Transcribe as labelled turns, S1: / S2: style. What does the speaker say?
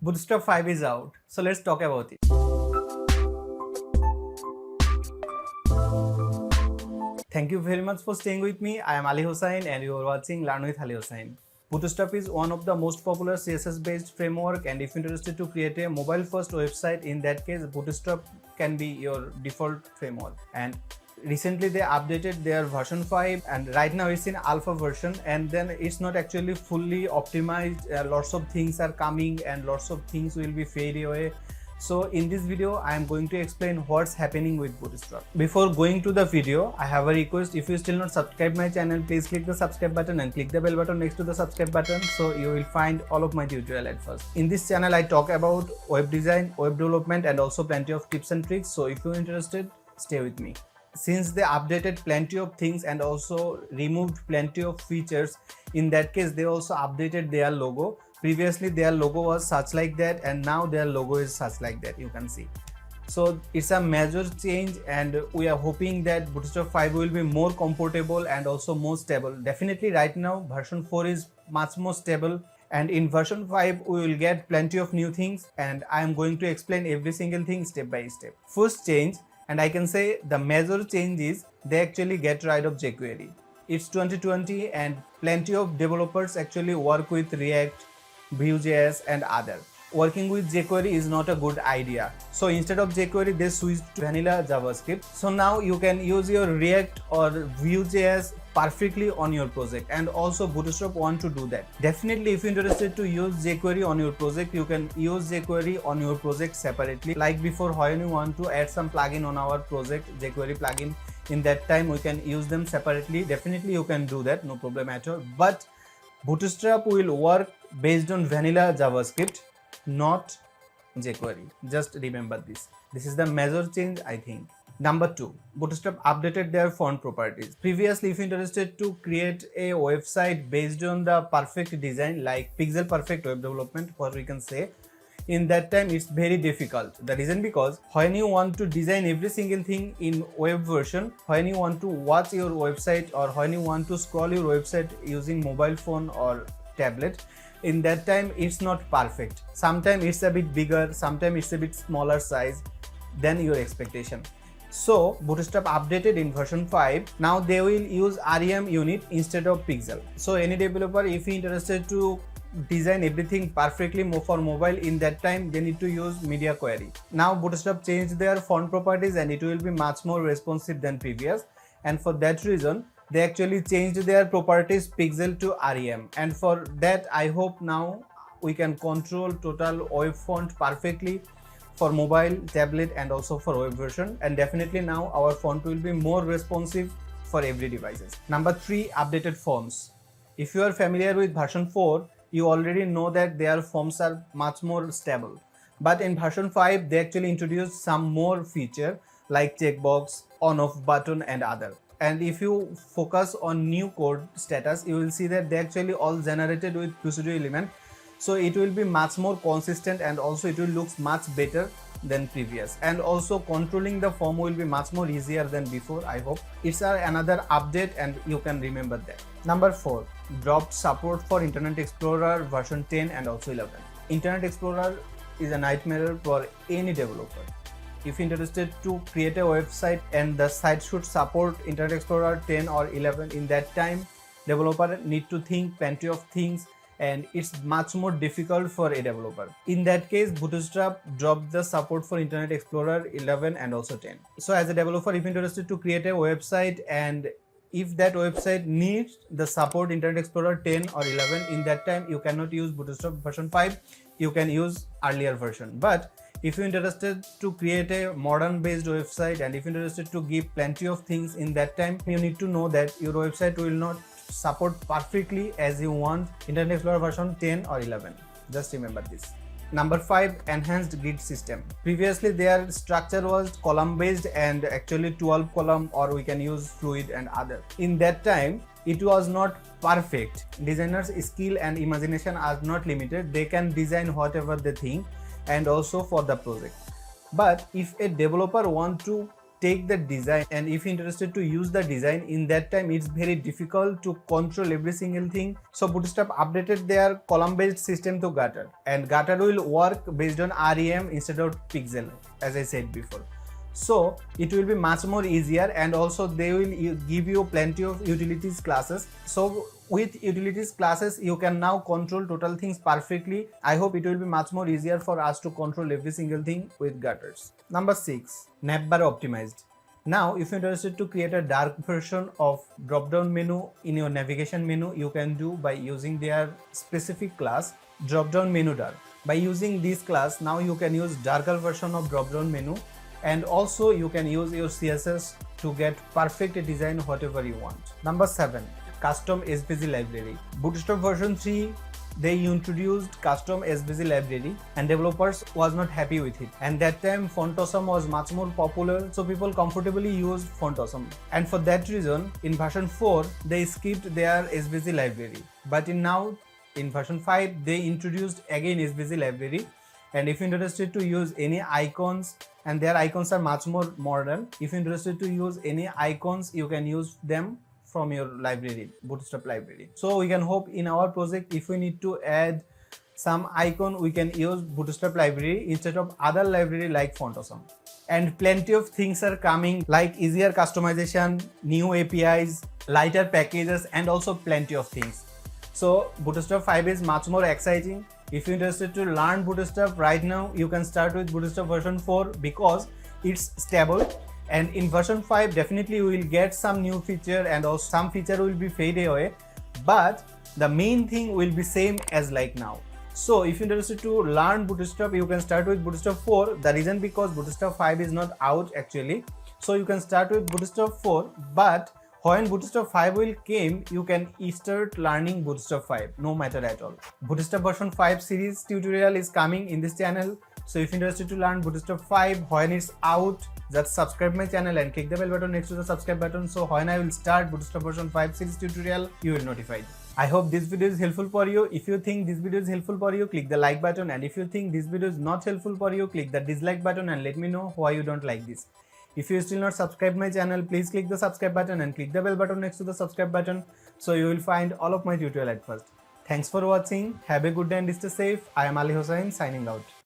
S1: Bootstrap 5 is out, so let's talk about it. Thank you very much for staying with me. I am Ali Hossain and you are watching Learn with Ali Hossain. Bootstrap is one of the most popular CSS based framework, and if you're interested to create a mobile first website, in that case Bootstrap can be your default framework. And recently they updated their version 5 and right now it's in alpha version, and then it's not actually fully optimized. Lots of things are coming and lots of things will be fade away. So in this video I am going to explain what's happening with Bootstrap. Before going to the video, I have a request. If you still not subscribe my channel, please click the subscribe button and click the bell button next to the subscribe button, so you will find all of my tutorial at first. In this channel I talk about web design, web development and also plenty of tips and tricks, so if you're interested, stay with me. Since they updated plenty of things and also removed plenty of features, in that case they also updated their logo. Previously their logo was such like that and now their logo is such like that, you can see. So it's a major change and we are hoping that Bootstrap 5 will be more comfortable and also more stable. Definitely right now version 4 is much more stable, and in version 5 we will get plenty of new things and I am going to explain every single thing step by step. First change, and I can say the major change, is they actually get rid of jQuery. It's 2020 and plenty of developers actually work with React, Vue.js and other. Working with jQuery is not a good idea. So instead of jQuery they switched to vanilla JavaScript. So now you can use your React or Vue.js perfectly on your project, and also Bootstrap want to do that. Definitely if you're interested to use jQuery on your project, you can use jQuery on your project separately. Like before, when you want to add some plugin on our project, jQuery plugin, in that time we can use them separately. Definitely you can do that, no problem at all. But Bootstrap will work based on vanilla JavaScript, not jQuery. Just remember this. This is the major change, I think. Number 2, Bootstrap updated their font properties. Previously, if you're interested to create a website based on the perfect design, like pixel perfect web development, what we can say, in that time it's very difficult. The reason because when you want to design every single thing in web version, when you want to watch your website or when you want to scroll your website using mobile phone or tablet, in that time it's not perfect. Sometimes it's a bit bigger, sometimes it's a bit smaller size than your expectation. So Bootstrap updated in version 5. Now they will use REM unit instead of pixel. So any developer, if he interested to design everything perfectly for mobile, in that time they need to use media query. Now Bootstrap changed their font properties and it will be much more responsive than previous, and for that reason they actually changed their properties pixel to REM, and for that I hope now we can control total web font perfectly for mobile, tablet and also for web version, and definitely now our font will be more responsive for every devices. Number 3, updated fonts. If you are familiar with version 4, you already know that their fonts are much more stable, but in version 5 they actually introduced some more feature like checkbox, on off button and other. And if you focus on new code status, you will see that they actually all generated with procedure element, so it will be much more consistent and also it will look much better than previous, and also controlling the form will be much more easier than before. I hope it's another update and you can remember that. Number 4, dropped support for Internet Explorer version 10 and also 11. Internet Explorer is a nightmare for any developer. If you're interested to create a website and the site should support Internet Explorer 10 or 11, in that time developer need to think plenty of things and it's much more difficult for a developer. In that case Bootstrap dropped the support for Internet Explorer 11 and also 10. So as a developer, if you're interested to create a website and if that website needs the support Internet Explorer 10 or 11, in that time you cannot use Bootstrap version 5, you can use earlier version. But if you're interested to create a modern based website and if you're interested to give plenty of things, in that time you need to know that your website will not support perfectly as you want Internet Explorer version 10 or 11. Just remember this. Number 5, enhanced grid system. Previously their structure was column based and actually 12 column, or we can use fluid and other. In that time it was not perfect. Designers' skill and imagination are not limited, they can design whatever they think and also for the project. But if a developer want to take the design, and if you're interested to use the design, in that time it's very difficult to control every single thing. So Bootstrap updated their column based system to Gutter, and Gutter will work based on REM instead of pixel, as I said before. So it will be much more easier, and also they will give you plenty of utilities classes. So with utilities classes you can now control total things perfectly. I hope it will be much more easier for us to control every single thing with Gutters. Number 6, navbar optimized. Now if you're interested to create a dark version of drop down menu in your navigation menu, you can do by using their specific class drop down menu dark. By using this class, now you can use darker version of drop down menu, and also you can use your CSS to get perfect design whatever you want. Number 7, custom SVG library. Bootstrap version 3, they introduced custom SVG library, and developers was not happy with it, and that time FontAwesome was much more popular, so people comfortably use FontAwesome, and for that reason in version 4 they skipped their SVG library. But in version 5 they introduced again SVG library, and if you're interested to use any icons, and their icons are much more modern, if you're interested to use any icons you can use them from your library, Bootstrap library. So we can hope in our project if we need to add some icon we can use Bootstrap library instead of other library like FontAwesome. And plenty of things are coming like easier customization, new APIs, lighter packages, and also plenty of things. So Bootstrap 5 is much more exciting. If you're interested to learn Bootstrap right now, you can start with Bootstrap version 4 because it's stable. And in version 5, definitely we will get some new feature, and also some feature will be faded away. But the main thing will be same as like now. So if you're interested to learn Bootstrap, you can start with Bootstrap 4. The reason because Bootstrap 5 is not out actually. So you can start with Bootstrap 4, but when Bootstrap 5 will came, you can start learning Bootstrap 5, no matter at all. Bootstrap version 5 series tutorial is coming in this channel. So if you're interested to learn Bootstrap 5 when it's out, just subscribe my channel and click the bell button next to the subscribe button. So when I will start Bootstrap version 5 series tutorial, you will notified. I hope this video is helpful for you. If you think this video is helpful for you, click the like button, and if you think this video is not helpful for you, click the dislike button and let me know why you don't like this. If you still not subscribed my channel, please click the subscribe button and click the bell button next to the subscribe button so you will find all of my tutorial at first. Thanks for watching. Have a good day and stay safe. I am Ali Hossain signing out.